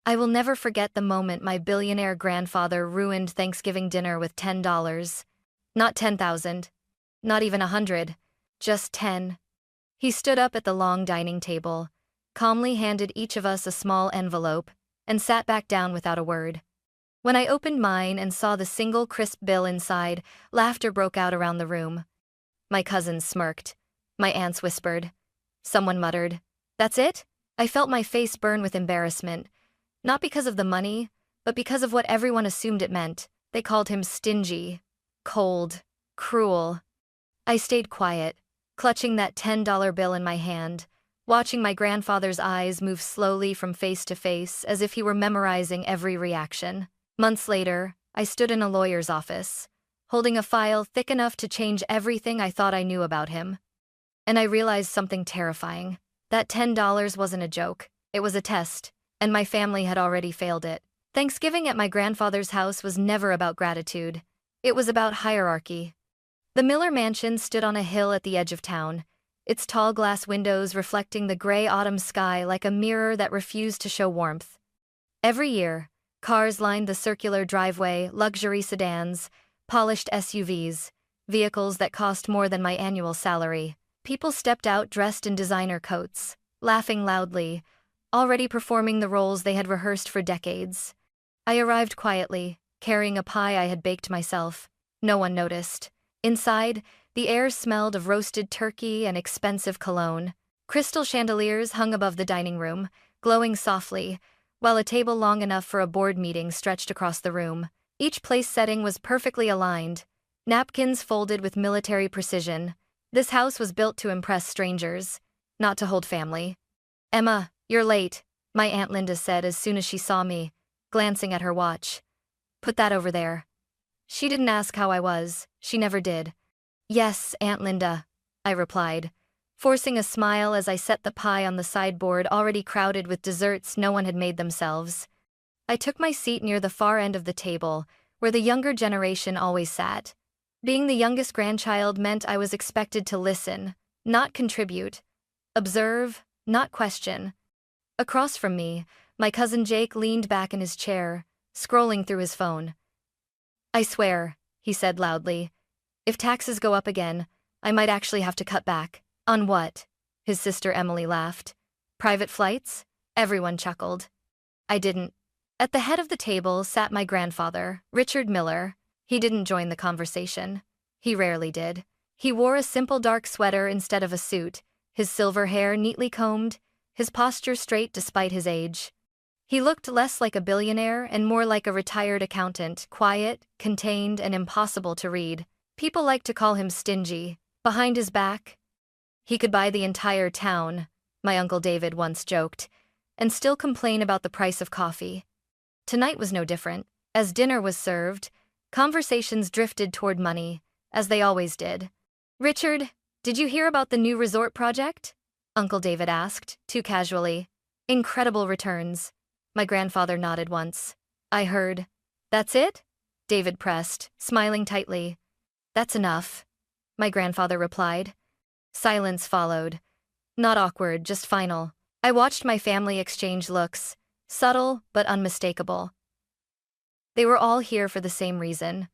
I will never forget the moment my billionaire grandfather ruined Thanksgiving dinner with $10. Not 10,000. Not even 100. Just 10. He stood up at the long dining table, calmly handed each of us a small envelope, and sat back down without a word. When I opened mine and saw the single crisp bill inside, laughter broke out around the room. My cousins smirked. My aunts whispered. Someone muttered, "That's it?" I felt my face burn with embarrassment, not because of the money, but because of what everyone assumed it meant. They called him stingy, cold, cruel. I stayed quiet, clutching that $10 bill in my hand, watching my grandfather's eyes move slowly from face to face as if he were memorizing every reaction. Months later, I stood in a lawyer's office, holding a file thick enough to change everything I thought I knew about him. And I realized something terrifying. That $10 wasn't a joke, it was a test, and my family had already failed it. Thanksgiving at my grandfather's house was never about gratitude. It was about hierarchy. The Miller mansion stood on a hill at the edge of town, its tall glass windows reflecting the gray autumn sky like a mirror that refused to show warmth. Every year, cars lined the circular driveway, luxury sedans, polished SUVs, vehicles that cost more than my annual salary. People stepped out dressed in designer coats, laughing loudly, already performing the roles they had rehearsed for decades. I arrived quietly, carrying a pie I had baked myself. No one noticed. Inside, the air smelled of roasted turkey and expensive cologne. Crystal chandeliers hung above the dining room, glowing softly, while a table long enough for a board meeting stretched across the room. Each place setting was perfectly aligned, napkins folded with military precision. This house was built to impress strangers, not to hold family. "Emma, you're late," my Aunt Linda said as soon as she saw me, glancing at her watch. "Put that over there." She didn't ask how I was, she never did. "Yes, Aunt Linda," I replied, forcing a smile as I set the pie on the sideboard already crowded with desserts no one had made themselves. I took my seat near the far end of the table, where the younger generation always sat. Being the youngest grandchild meant I was expected to listen, not contribute, observe, not question. Across from me, my cousin Jake leaned back in his chair, scrolling through his phone. "I swear," he said loudly, "if taxes go up again, I might actually have to cut back." "On what?" His sister Emily laughed. "Private flights?" Everyone chuckled. I didn't. At the head of the table sat my grandfather, Richard Miller. He didn't join the conversation. He rarely did. He wore a simple dark sweater instead of a suit, his silver hair neatly combed, his posture straight despite his age. He looked less like a billionaire and more like a retired accountant, quiet, contained, and impossible to read. People liked to call him stingy. Behind his back, he could buy the entire town, my Uncle David once joked, and still complain about the price of coffee. Tonight was no different. As dinner was served, conversations drifted toward money, as they always did. "Richard, did you hear about the new resort project?" Uncle David asked, too casually. "Incredible returns." My grandfather nodded once. "I heard." "That's it?" David pressed, smiling tightly. "That's enough," my grandfather replied. Silence followed. Not awkward, just final. I watched my family exchange looks, subtle but unmistakable. They were all here for the same reason.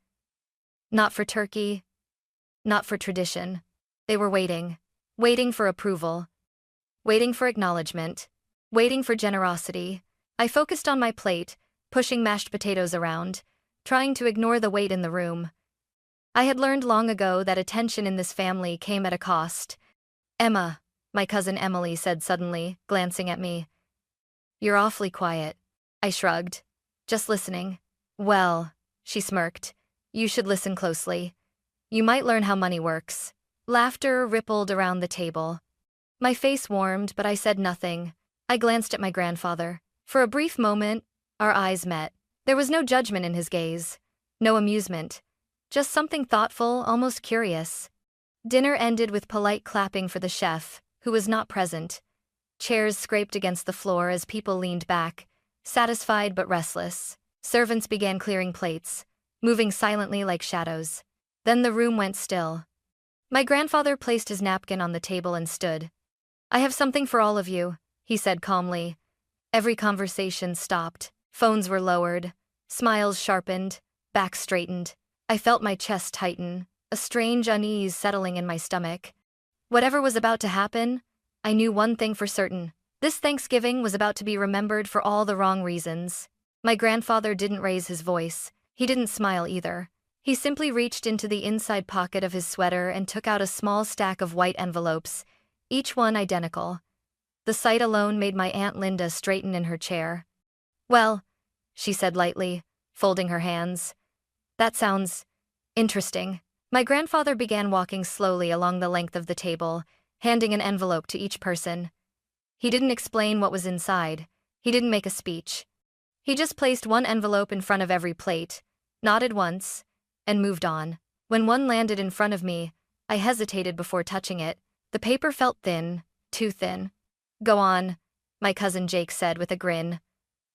Not for turkey, not for tradition. They were waiting. Waiting for approval. Waiting for acknowledgement. Waiting for generosity. I focused on my plate, pushing mashed potatoes around, trying to ignore the weight in the room. I had learned long ago that attention in this family came at a cost. "Emma," my cousin Emily said suddenly, glancing at me. "You're awfully quiet." I shrugged. "Just listening." "Well," she smirked, "you should listen closely. You might learn how money works." Laughter rippled around the table. My face warmed, but I said nothing. I glanced at my grandfather. For a brief moment, our eyes met. There was no judgment in his gaze, no amusement, just something thoughtful, almost curious. Dinner ended with polite clapping for the chef, who was not present. Chairs scraped against the floor as people leaned back, satisfied but restless. Servants began clearing plates, moving silently like shadows. Then the room went still. My grandfather placed his napkin on the table and stood. "I have something for all of you," he said calmly. Every conversation stopped. Phones were lowered. Smiles sharpened. Backs straightened. I felt my chest tighten, a strange unease settling in my stomach. Whatever was about to happen, I knew one thing for certain. This Thanksgiving was about to be remembered for all the wrong reasons. My grandfather didn't raise his voice. He didn't smile either. He simply reached into the inside pocket of his sweater and took out a small stack of white envelopes, each one identical. The sight alone made my Aunt Linda straighten in her chair. "Well," she said lightly, folding her hands. "That sounds interesting." My grandfather began walking slowly along the length of the table, handing an envelope to each person. He didn't explain what was inside. He didn't make a speech. He just placed one envelope in front of every plate, nodded once, and moved on. When one landed in front of me, I hesitated before touching it. The paper felt thin, too thin. "Go on," my cousin Jake said with a grin.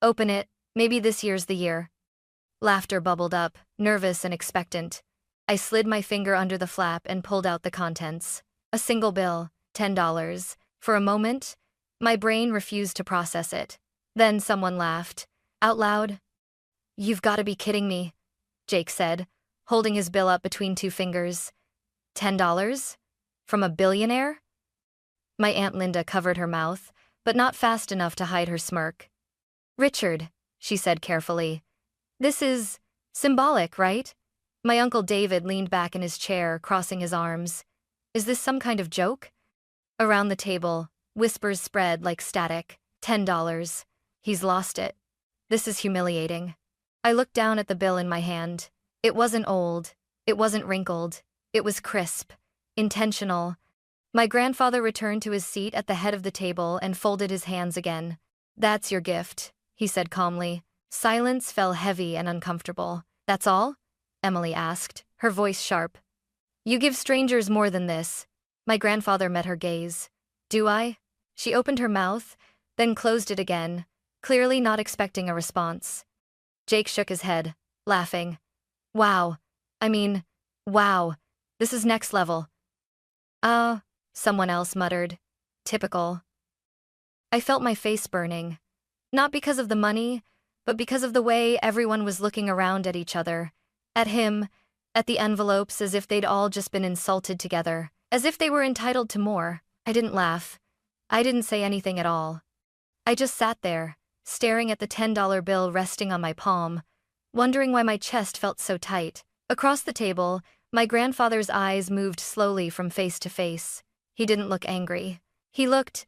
"Open it, maybe this year's the year." Laughter bubbled up, nervous and expectant. I slid my finger under the flap and pulled out the contents. A single bill, $10. For a moment, my brain refused to process it. Then someone laughed, out loud. "You've got to be kidding me," Jake said, holding his bill up between two fingers. $10? From a billionaire? My Aunt Linda covered her mouth, but not fast enough to hide her smirk. "Richard," she said carefully, "this is symbolic, right?" My Uncle David leaned back in his chair, crossing his arms. "Is this some kind of joke?" Around the table, whispers spread like static. $10. He's lost it. This is humiliating. I looked down at the bill in my hand. It wasn't old. It wasn't wrinkled. It was crisp. Intentional. My grandfather returned to his seat at the head of the table and folded his hands again. "That's your gift," he said calmly. Silence fell heavy and uncomfortable. "That's all?" Emily asked, her voice sharp. "You give strangers more than this." My grandfather met her gaze. "Do I?" She opened her mouth, then closed it again, clearly not expecting a response. Jake shook his head, laughing. Wow, this is next level." Someone else muttered. "Typical." I felt my face burning. Not because of the money, but because of the way everyone was looking around at each other. At him, at the envelopes, as if they'd all just been insulted together, as if they were entitled to more. I didn't laugh. I didn't say anything at all. I just sat there, staring at the $10 bill resting on my palm, wondering why my chest felt so tight. Across the table, my grandfather's eyes moved slowly from face to face. He didn't look angry. He looked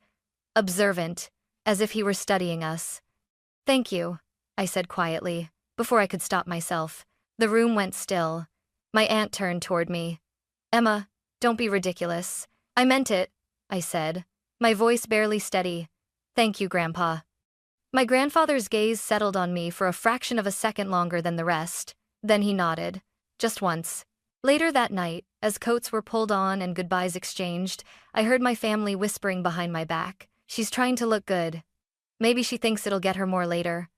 observant, as if he were studying us. "Thank you," I said quietly, before I could stop myself. The room went still. My aunt turned toward me. "Emma, don't be ridiculous." "I meant it," I said, my voice barely steady. "Thank you, Grandpa." My grandfather's gaze settled on me for a fraction of a second longer than the rest. Then he nodded. Just once. Later that night, as coats were pulled on and goodbyes exchanged, I heard my family whispering behind my back. "She's trying to look good. Maybe she thinks it'll get her more later."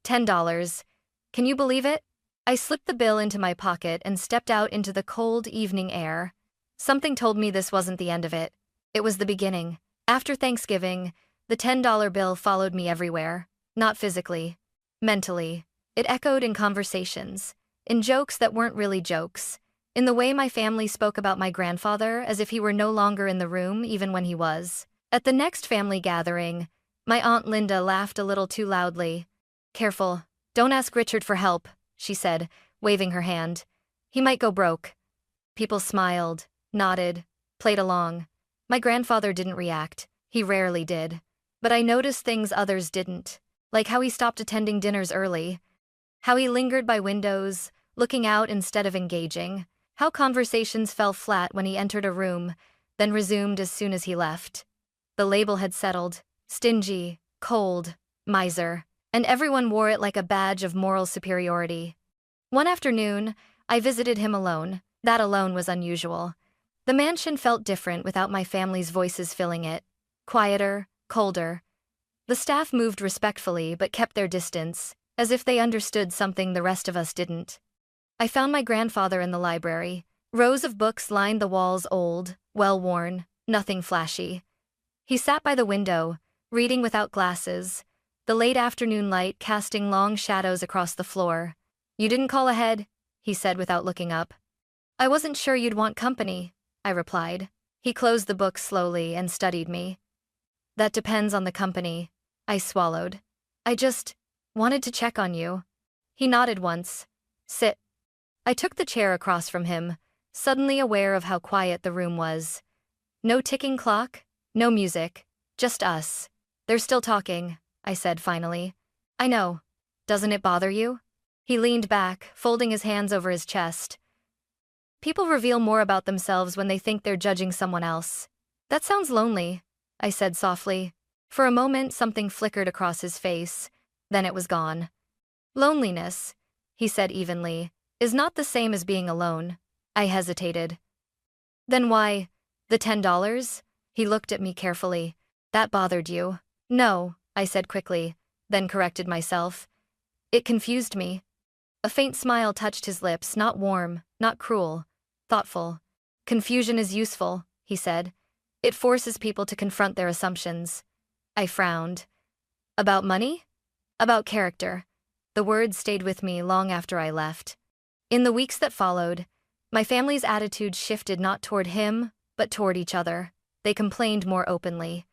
$10. Can you believe it? I slipped the bill into my pocket and stepped out into the cold evening air. Something told me this wasn't the end of it. It was the beginning. After Thanksgiving, the $10 bill followed me everywhere. Not physically. Mentally. It echoed in conversations. In jokes that weren't really jokes. In the way my family spoke about my grandfather as if he were no longer in the room even when he was. At the next family gathering, my Aunt Linda laughed a little too loudly. "Careful. Don't ask Richard for help," she said, waving her hand. "He might go broke." People smiled, nodded, played along. My grandfather didn't react. He rarely did. But I noticed things others didn't. Like how he stopped attending dinners early. How he lingered by windows, looking out instead of engaging. How conversations fell flat when he entered a room, then resumed as soon as he left. The label had settled. Stingy, cold, miser. And everyone wore it like a badge of moral superiority. One afternoon, I visited him alone. That alone was unusual. The mansion felt different without my family's voices filling it. Quieter, colder. The staff moved respectfully but kept their distance, as if they understood something the rest of us didn't. I found my grandfather in the library. Rows of books lined the walls, old, well-worn, nothing flashy. He sat by the window, reading without glasses, the late afternoon light casting long shadows across the floor. "You didn't call ahead?" he said without looking up. "I wasn't sure you'd want company," I replied. He closed the book slowly and studied me. "That depends on the company," I swallowed. "I just wanted to check on you." He nodded once. "Sit." I took the chair across from him, suddenly aware of how quiet the room was. No ticking clock, no music, just us. "They're still talking," I said finally. "I know. Doesn't it bother you?" He leaned back, folding his hands over his chest. "People reveal more about themselves when they think they're judging someone else." "That sounds lonely," I said softly. For a moment something flickered across his face, then it was gone. "Loneliness," he said evenly, "is not the same as being alone." I hesitated. "Then why, the $10? He looked at me carefully. "That bothered you?" "No," I said quickly, then corrected myself. "It confused me." A faint smile touched his lips, not warm, not cruel, thoughtful. "Confusion is useful," he said. "It forces people to confront their assumptions." I frowned. "About money?" "About character." The words stayed with me long after I left. In the weeks that followed, my family's attitude shifted not toward him, but toward each other. They complained more openly.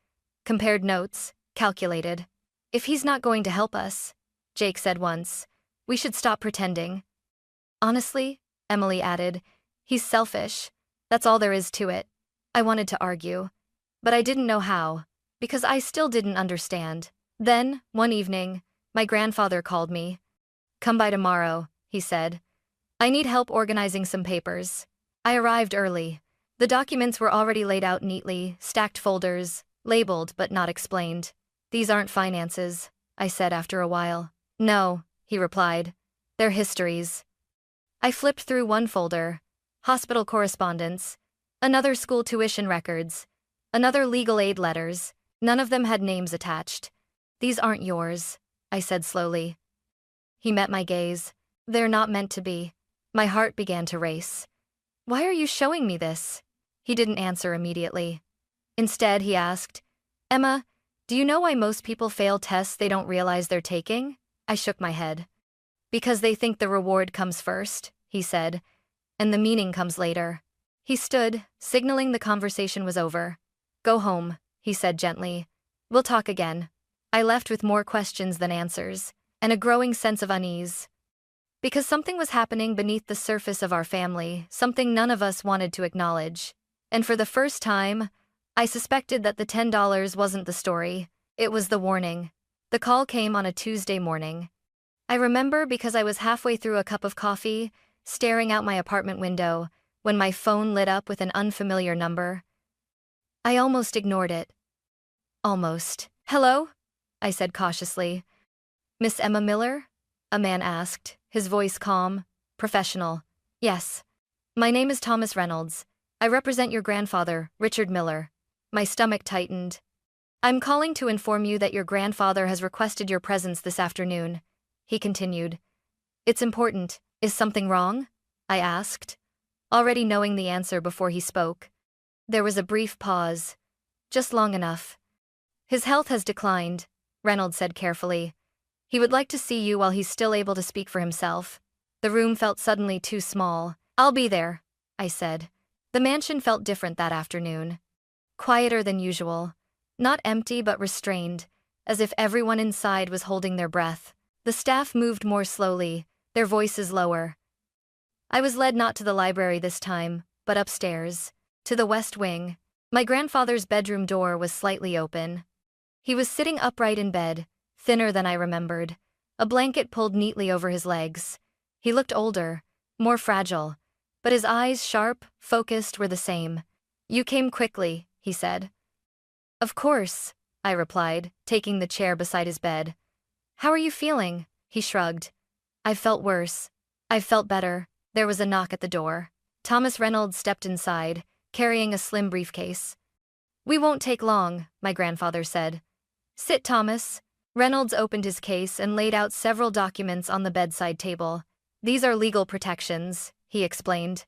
Compared notes, calculated. "If he's not going to help us," Jake said once, "we should stop pretending." "Honestly," Emily added, "he's selfish. That's all there is to it." I wanted to argue, but I didn't know how, because I still didn't understand. Then, one evening, my grandfather called me. "Come by tomorrow," he said. "I need help organizing some papers." I arrived early. The documents were already laid out neatly, stacked folders, labeled but not explained. "These aren't finances," I said after a while. "No," he replied. "They're histories." I flipped through one folder. Hospital correspondence. Another school tuition records. Another legal aid letters. None of them had names attached. "These aren't yours," I said slowly. He met my gaze. "They're not meant to be." My heart began to race. "Why are you showing me this?" He didn't answer immediately. Instead, he asked, "Emma, do you know why most people fail tests they don't realize they're taking?" I shook my head. "Because they think the reward comes first," he said, "and the meaning comes later." He stood, signaling the conversation was over. "Go home," he said gently. "We'll talk again." I left with more questions than answers, and a growing sense of unease. Because something was happening beneath the surface of our family, something none of us wanted to acknowledge. And for the first time, I suspected that the $10 wasn't the story, it was the warning. The call came on a Tuesday morning. I remember because I was halfway through a cup of coffee, staring out my apartment window, when my phone lit up with an unfamiliar number. I almost ignored it. Almost. "Hello?" I said cautiously. "Miss Emma Miller?" a man asked, his voice calm, professional. "Yes. My name is Thomas Reynolds. I represent your grandfather, Richard Miller." My stomach tightened. "I'm calling to inform you that your grandfather has requested your presence this afternoon," he continued. "It's important. Is something wrong?" I asked, already knowing the answer before he spoke. There was a brief pause. Just long enough. "His health has declined," Reynolds said carefully. "He would like to see you while he's still able to speak for himself." The room felt suddenly too small. "I'll be there," I said. The mansion felt different that afternoon. Quieter than usual. Not empty but restrained, as if everyone inside was holding their breath. The staff moved more slowly, their voices lower. I was led not to the library this time, but upstairs, to the west wing. My grandfather's bedroom door was slightly open. He was sitting upright in bed, thinner than I remembered, a blanket pulled neatly over his legs. He looked older, more fragile, but his eyes, sharp, focused, were the same. "You came quickly," he said. "Of course," I replied, taking the chair beside his bed. "How are you feeling?" He shrugged. "I've felt worse. I've felt better." There was a knock at the door. Thomas Reynolds stepped inside, carrying a slim briefcase. "We won't take long," my grandfather said. "Sit, Thomas." Reynolds opened his case and laid out several documents on the bedside table. "These are legal protections," he explained.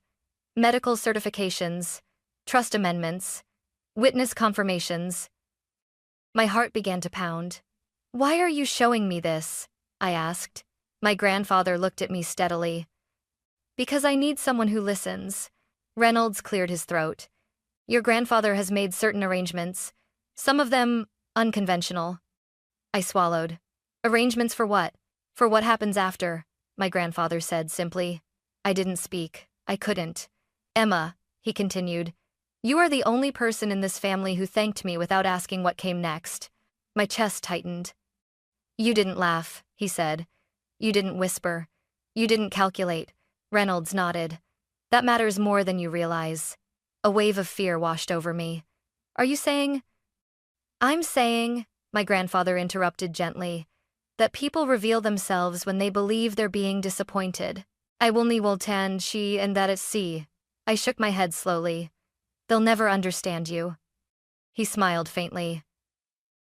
"Medical certifications, trust amendments, witness confirmations." My heart began to pound. Why are you showing me this? I asked. My grandfather looked at me steadily. Because I need someone who listens. Reynolds cleared his throat. Your grandfather has made certain arrangements, some of them unconventional. I swallowed. Arrangements for what? For what happens after, my grandfather said simply. I didn't speak. I couldn't. Emma, he continued, you are the only person in this family who thanked me without asking what came next. My chest tightened. You didn't laugh, he said. You didn't whisper. You didn't calculate. Reynolds nodded. That matters more than you realize. A wave of fear washed over me. Are you saying? I'm saying, my grandfather interrupted gently, that people reveal themselves when they believe they're being disappointed. I will ni will tan she and that it's see. I shook my head slowly. They'll never understand you. He smiled faintly.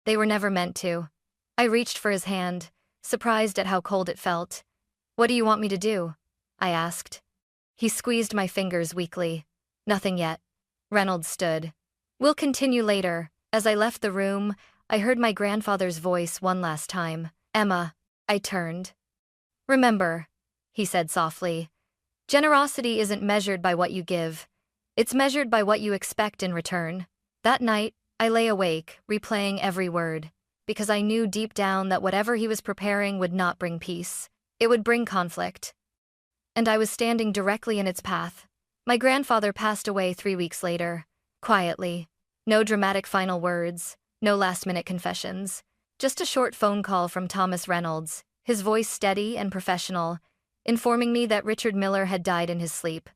They were never meant to. I reached for his hand, surprised at how cold it felt. What do you want me to do? I asked. He squeezed my fingers weakly. Nothing yet. Reynolds stood. We'll continue later. As I left the room, I heard my grandfather's voice one last time. Emma. I turned. Remember, he said softly, generosity isn't measured by what you give. It's measured by what you expect in return. That night, I lay awake, replaying every word, because I knew deep down that whatever he was preparing would not bring peace. It would bring conflict. And I was standing directly in its path. My grandfather passed away 3 weeks later, quietly. No dramatic final words, no last-minute confessions. Just a short phone call from Thomas Reynolds, his voice steady and professional, informing me that Richard Miller had died in his sleep.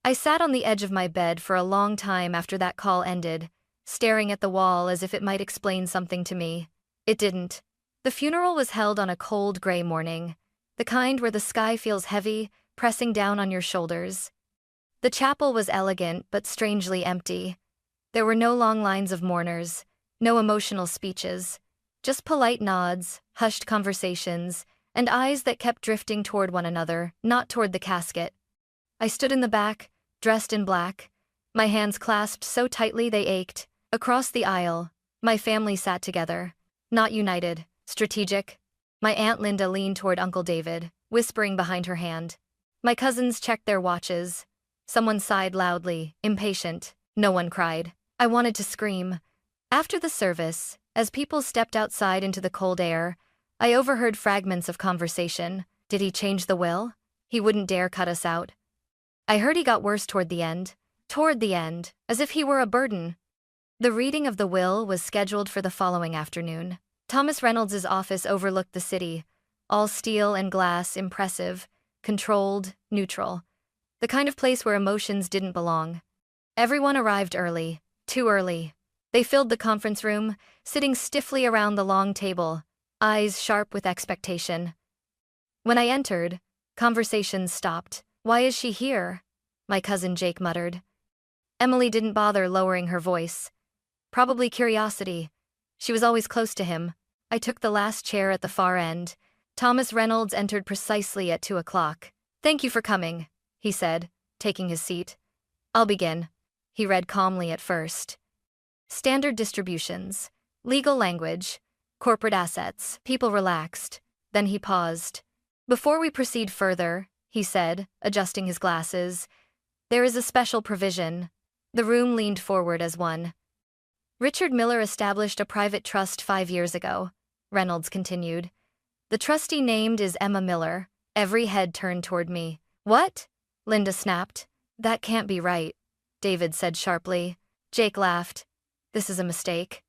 I sat on the edge of my bed for a long time after that call ended, staring at the wall as if it might explain something to me. It didn't. The funeral was held on a cold gray morning, the kind where the sky feels heavy, pressing down on your shoulders. The chapel was elegant but strangely empty. There were no long lines of mourners, no emotional speeches, just polite nods, hushed conversations, and eyes that kept drifting toward one another, not toward the casket. I stood in the back, dressed in black, my hands clasped so tightly they ached. Across the aisle, my family sat together, not united, strategic. My Aunt Linda leaned toward Uncle David, whispering behind her hand. My cousins checked their watches. Someone sighed loudly, impatient. No one cried. I wanted to scream. After the service, as people stepped outside into the cold air, I overheard fragments of conversation. Did he change the will? He wouldn't dare cut us out. I heard he got worse toward the end, as if he were a burden. The reading of the will was scheduled for the following afternoon. Thomas Reynolds's office overlooked the city, all steel and glass, impressive, controlled, neutral. The kind of place where emotions didn't belong. Everyone arrived early, too early. They filled the conference room, sitting stiffly around the long table, eyes sharp with expectation. When I entered, conversations stopped. Why is she here? My cousin Jake muttered. Emily didn't bother lowering her voice. Probably curiosity. She was always close to him. I took the last chair at the far end. Thomas Reynolds entered precisely at 2 o'clock. Thank you for coming, he said, taking his seat. I'll begin. He read calmly at first. Standard distributions, legal language, corporate assets. People relaxed. Then he paused. Before we proceed further, he said, adjusting his glasses, there is a special provision. The room leaned forward as one. Richard Miller established a private trust 5 years ago, Reynolds continued. The trustee named is Emma Miller. Every head turned toward me. What? Linda snapped. That can't be right, David said sharply. Jake laughed. This is a mistake.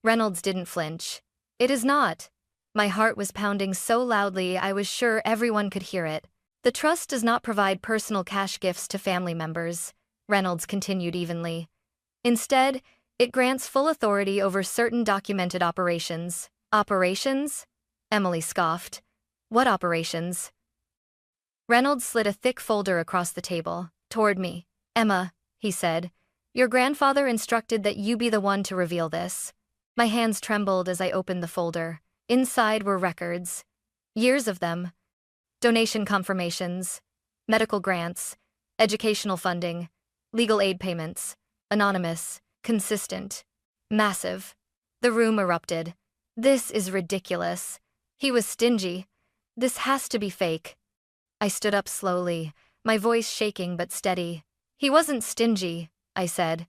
Reynolds didn't flinch. It is not. My heart was pounding so loudly I was sure everyone could hear it. The trust does not provide personal cash gifts to family members, Reynolds continued evenly. Instead, it grants full authority over certain documented operations. Operations? Emily scoffed. What operations? Reynolds slid a thick folder across the table, toward me. Emma, he said, your grandfather instructed that you be the one to reveal this. My hands trembled as I opened the folder. Inside were records. Years of them. Donation confirmations, medical grants, educational funding, legal aid payments, anonymous, consistent, massive. The room erupted. This is ridiculous. He was stingy. This has to be fake. I stood up slowly, my voice shaking but steady. He wasn't stingy, I said.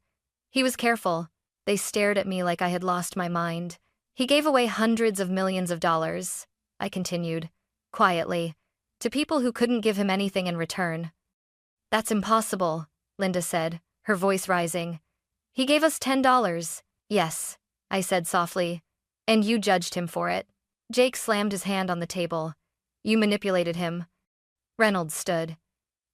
He was careful. They stared at me like I had lost my mind. He gave away hundreds of millions of dollars, I continued, quietly, to people who couldn't give him anything in return. That's impossible, Linda said, her voice rising. He gave us $10. Yes, I said softly. And you judged him for it. Jake slammed his hand on the table. You manipulated him. Reynolds stood.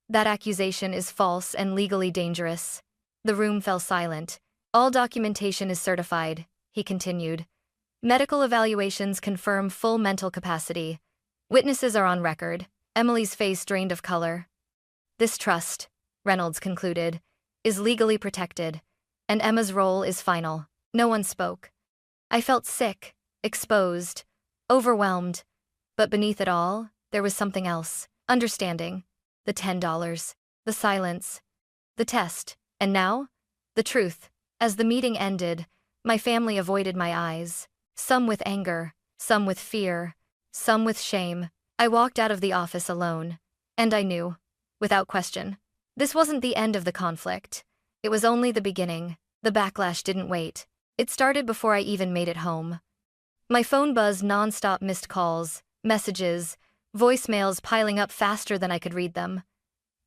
That accusation is false and legally dangerous. The room fell silent. All documentation is certified, he continued. Medical evaluations confirm full mental capacity. Witnesses are on record. Emily's face drained of color. This trust, Reynolds concluded, is legally protected, and Emma's role is final. No one spoke. I felt sick, exposed, overwhelmed, but beneath it all, there was something else. Understanding. The $10. The silence. The test. And now? The truth. As the meeting ended, my family avoided my eyes. Some with anger, some with fear, some with shame. I walked out of the office alone. And I knew, without question, this wasn't the end of the conflict. It was only the beginning. The backlash didn't wait. It started before I even made it home. My phone buzzed non-stop, missed calls, messages, voicemails piling up faster than I could read them.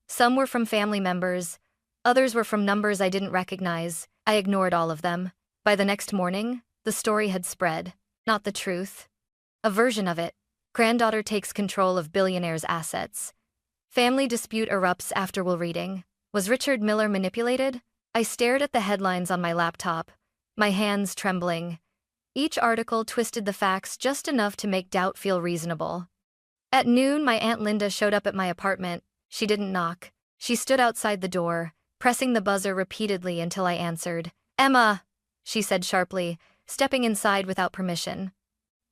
Some were from family members, others were from numbers I didn't recognize. I ignored all of them. By the next morning, the story had spread. Not the truth. A version of it. Granddaughter takes control of billionaire's assets. Family dispute erupts after will reading. Was Richard Miller manipulated? I stared at the headlines on my laptop, my hands trembling. Each article twisted the facts just enough to make doubt feel reasonable. At noon, my Aunt Linda showed up at my apartment. She didn't knock. She stood outside the door, pressing the buzzer repeatedly until I answered. Emma, she said sharply, stepping inside without permission.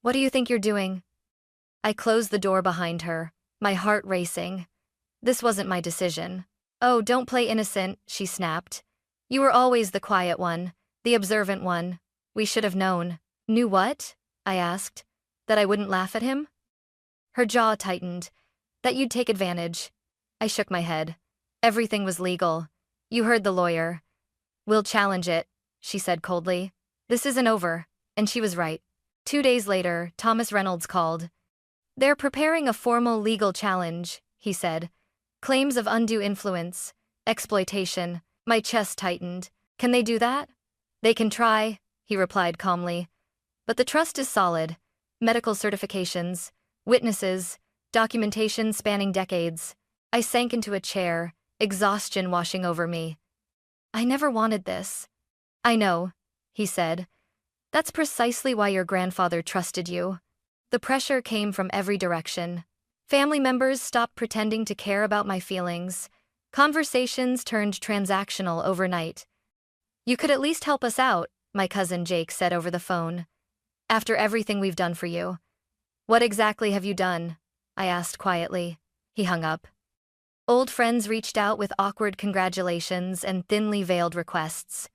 What do you think you're doing? I closed the door behind her, my heart racing. This wasn't my decision. Oh, don't play innocent, she snapped. You were always the quiet one, the observant one. We should have known. Knew what? I asked. That I wouldn't laugh at him? Her jaw tightened. That you'd take advantage. I shook my head. Everything was legal. You heard the lawyer. We'll challenge it, she said coldly. This isn't over. And she was right. 2 days later, Thomas Reynolds called. They're preparing a formal legal challenge, he said. Claims of undue influence, exploitation. My chest tightened. Can they do that? They can try, he replied calmly. But the trust is solid. Medical certifications, witnesses, documentation spanning decades. I sank into a chair, exhaustion washing over me. I never wanted this. I know, he said. That's precisely why your grandfather trusted you. The pressure came from every direction. Family members stopped pretending to care about my feelings. Conversations turned transactional overnight. You could at least help us out, my cousin Jake said over the phone. After everything we've done for you. What exactly have you done? I asked quietly. He hung up. Old friends reached out with awkward congratulations and thinly veiled requests.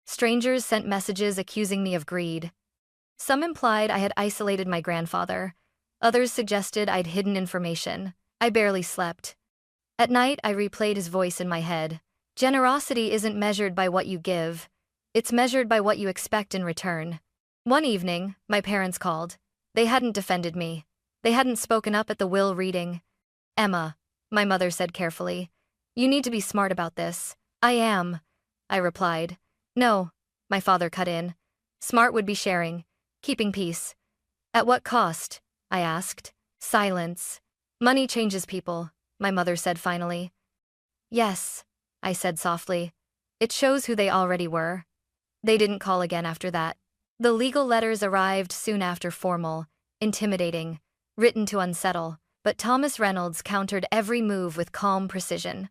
Strangers sent messages accusing me of greed. Some implied I had isolated my grandfather. Others suggested I'd hidden information. I barely slept. At night, I replayed his voice in my head. Generosity isn't measured by what you give. It's measured by what you expect in return. One evening, my parents called. They hadn't defended me. They hadn't spoken up at the will reading. Emma, my mother said carefully, you need to be smart about this. I am, I replied. No, my father cut in. Smart would be sharing, keeping peace. At what cost? I asked. Silence. Money changes people, my mother said finally. Yes, I said softly. It shows who they already were. They didn't call again after that. The legal letters arrived soon after, formal, intimidating, written to unsettle, but Thomas Reynolds countered every move with calm precision.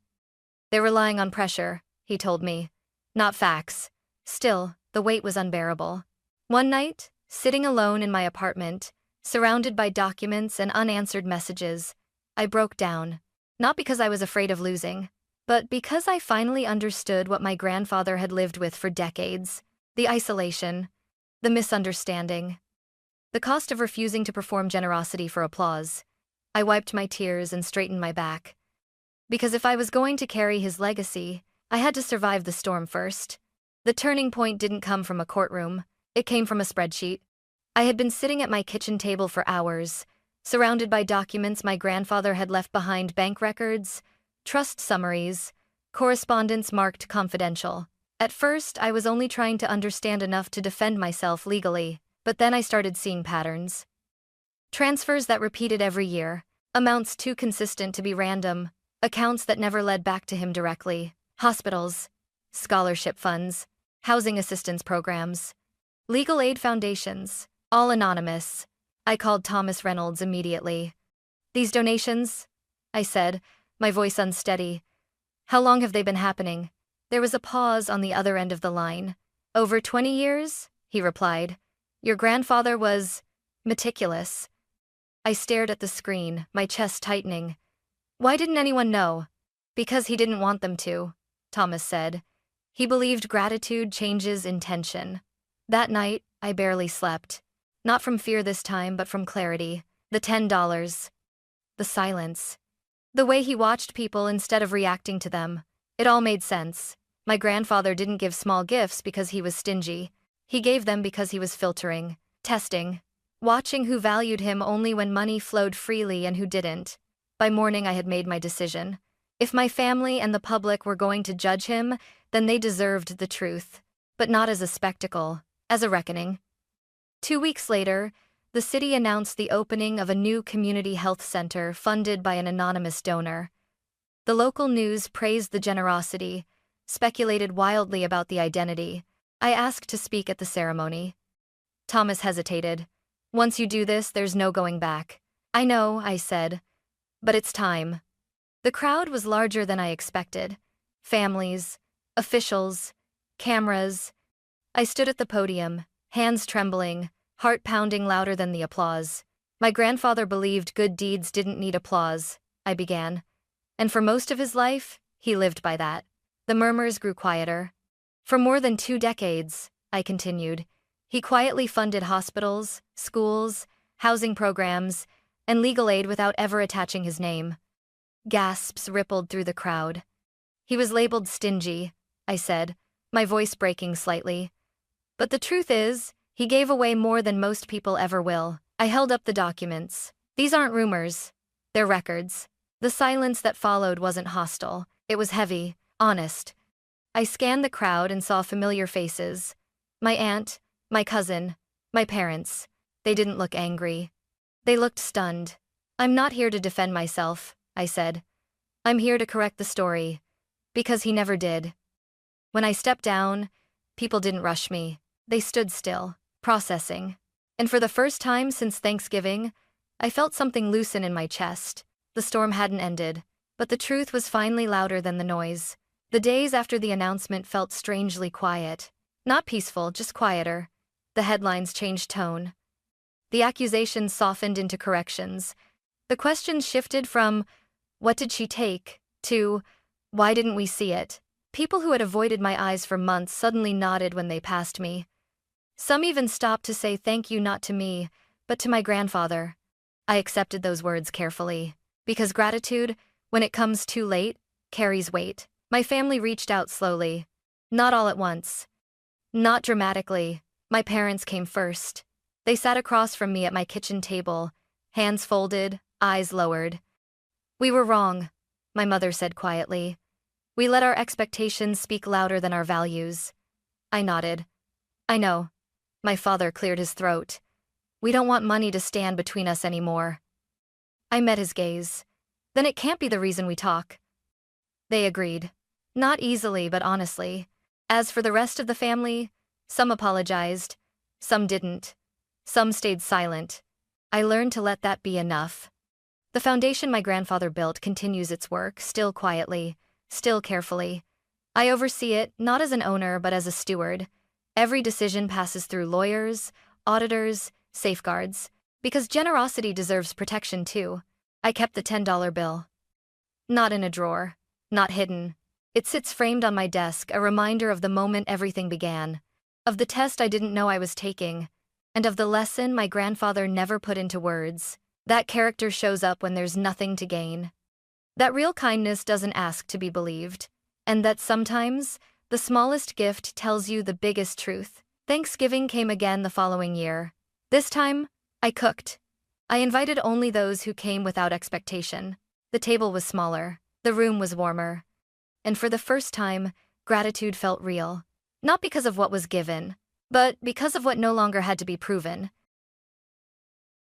They're relying on pressure, he told me, not facts. Still, the weight was unbearable. One night, sitting alone in my apartment, surrounded by documents and unanswered messages, I broke down, not because I was afraid of losing, but because I finally understood what my grandfather had lived with for decades: the isolation, the misunderstanding, The cost of refusing to perform generosity for applause. I wiped my tears and straightened my back. Because if I was going to carry his legacy, I had to survive the storm first. The turning point didn't come from a courtroom. It came from a spreadsheet. I had been sitting at my kitchen table for hours, surrounded by documents my grandfather had left behind: bank records, trust summaries, correspondence marked confidential. At first, I was only trying to understand enough to defend myself legally, but then I started seeing patterns. Transfers that repeated every year, amounts too consistent to be random, accounts that never led back to him directly, hospitals, scholarship funds, housing assistance programs, legal aid foundations, all anonymous. I called Thomas Reynolds immediately. "These donations?" I said, my voice unsteady. "How long have they been happening?" There was a pause on the other end of the line. "Over 20 years?" he replied. "Your grandfather was meticulous." I stared at the screen, my chest tightening. "Why didn't anyone know?" "Because he didn't want them to," Thomas said. "He believed gratitude changes intention." That night, I barely slept. Not from fear this time, but from clarity. The $10. The silence. The way he watched people instead of reacting to them. It all made sense. My grandfather didn't give small gifts because he was stingy. He gave them because he was filtering, testing, watching who valued him only when money flowed freely and who didn't. By morning, I had made my decision. If my family and the public were going to judge him, then they deserved the truth. But not as a spectacle, as a reckoning. 2 weeks later, the city announced the opening of a new community health center funded by an anonymous donor. The local news praised the generosity, speculated wildly about the identity. I asked to speak at the ceremony. Thomas hesitated. "Once you do this, there's no going back." "I know," I said, "but it's time." The crowd was larger than I expected. Families, officials, cameras. I stood at the podium, hands trembling, heart pounding louder than the applause. "My grandfather believed good deeds didn't need applause," I began. "And for most of his life, he lived by that." The murmurs grew quieter. "For more than 2 decades, I continued, he quietly funded hospitals, schools, housing programs, and legal aid without ever attaching his name." Gasps rippled through the crowd. "He was labeled stingy," I said, my voice breaking slightly. "But the truth is, he gave away more than most people ever will." I held up the documents. "These aren't rumors. They're records." The silence that followed wasn't hostile. It was heavy, honest. I scanned the crowd and saw familiar faces. My aunt, my cousin, my parents. They didn't look angry. They looked stunned. "I'm not here to defend myself," I said. "I'm here to correct the story. Because he never did." When I stepped down, people didn't rush me. They stood still, processing. And for the first time since Thanksgiving, I felt something loosen in my chest. The storm hadn't ended, but the truth was finally louder than the noise. The days after the announcement felt strangely quiet. Not peaceful, just quieter. The headlines changed tone. The accusations softened into corrections. The questions shifted from, "What did she take?" to, "Why didn't we see it?" People who had avoided my eyes for months suddenly nodded when they passed me. Some even stopped to say thank you, not to me, but to my grandfather. I accepted those words carefully. Because gratitude, when it comes too late, carries weight. My family reached out slowly. Not all at once. Not dramatically. My parents came first. They sat across from me at my kitchen table, hands folded, eyes lowered. "We were wrong," my mother said quietly. "We let our expectations speak louder than our values." I nodded. "I know." My father cleared his throat. "We don't want money to stand between us anymore." I met his gaze. "Then it can't be the reason we talk." They agreed. Not easily, but honestly. As for the rest of the family, some apologized, some didn't. Some stayed silent. I learned to let that be enough. The foundation my grandfather built continues its work, still quietly, still carefully. I oversee it, not as an owner, but as a steward. Every decision passes through lawyers, auditors, safeguards. Because generosity deserves protection too. I kept the $10 bill. Not in a drawer. Not hidden. It sits framed on my desk, a reminder of the moment everything began. Of the test I didn't know I was taking. and of the lesson my grandfather never put into words. That character shows up when there's nothing to gain. That real kindness doesn't ask to be believed. And that sometimes, the smallest gift tells you the biggest truth. Thanksgiving came again the following year. This time, I cooked. I invited only those who came without expectation. The table was smaller, the room was warmer. And for the first time, gratitude felt real. Not because of what was given, but because of what no longer had to be proven.